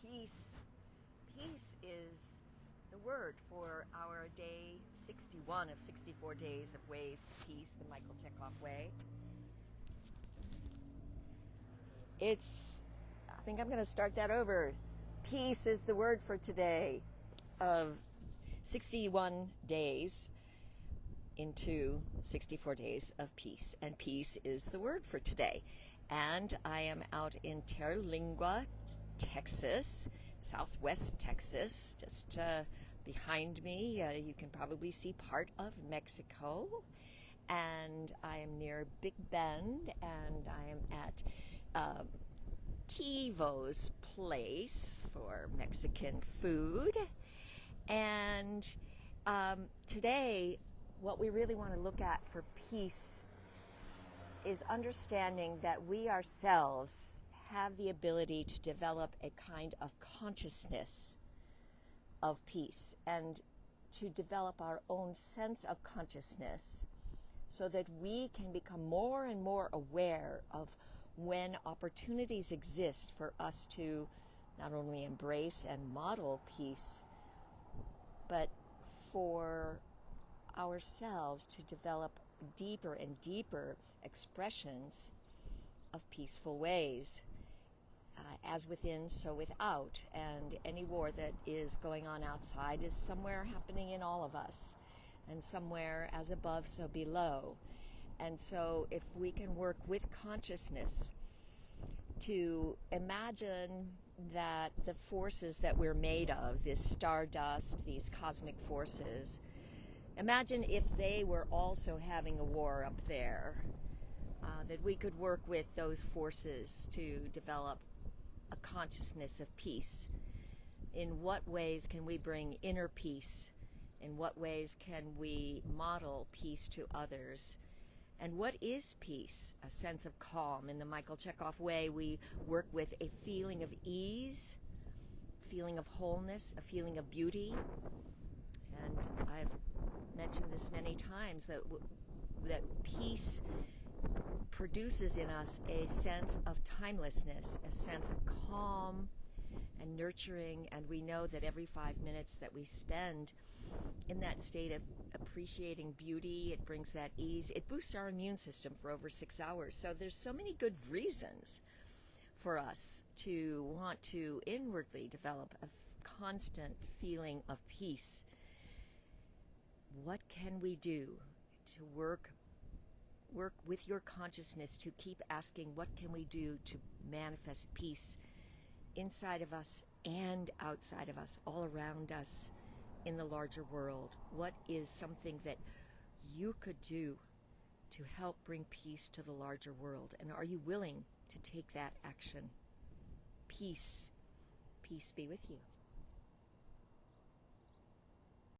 Peace. Peace is the word for our day 61 of 64 days of ways to peace, the Michael Chekhov Way. I think I'm going to start that over. Peace is the word for today of 61 days into 64 days of peace. And peace is the word for today. And I am out in Terlingua, Texas, southwest Texas, just behind me. You can probably see part of Mexico. And I am near Big Bend, and I am at Tivo's place for Mexican food. And today, what we really want to look at for peace is understanding that we ourselves have the ability to develop a kind of consciousness of peace and to develop our own sense of consciousness so that we can become more and more aware of when opportunities exist for us to not only embrace and model peace, but for ourselves to develop deeper and deeper expressions of peaceful ways, as within, so without. And any war that is going on outside is somewhere happening in all of us, and somewhere as above, so below. And so if we can work with consciousness to imagine that the forces that we're made of, this stardust, these cosmic forces, imagine if they were also having a war up there, that we could work with those forces to develop a consciousness of peace. In what ways can we bring inner peace? In what ways can we model peace to others? And what is peace? A sense of calm. In the Michael Chekhov Way, we work with a feeling of ease, a feeling of wholeness, a feeling of beauty. And I've mentioned this many times, that peace produces in us a sense of timelessness, a sense of calm and nurturing. And we know that every 5 minutes that we spend in that state of appreciating beauty, it brings that ease. It boosts our immune system for over 6 hours. So there's so many good reasons for us to want to inwardly develop a constant feeling of peace. What can we do to work with your consciousness to keep asking, what can we do to manifest peace inside of us and outside of us, all around us in the larger world? What is something that you could do to help bring peace to the larger world? And are you willing to take that action? Peace. Peace be with you.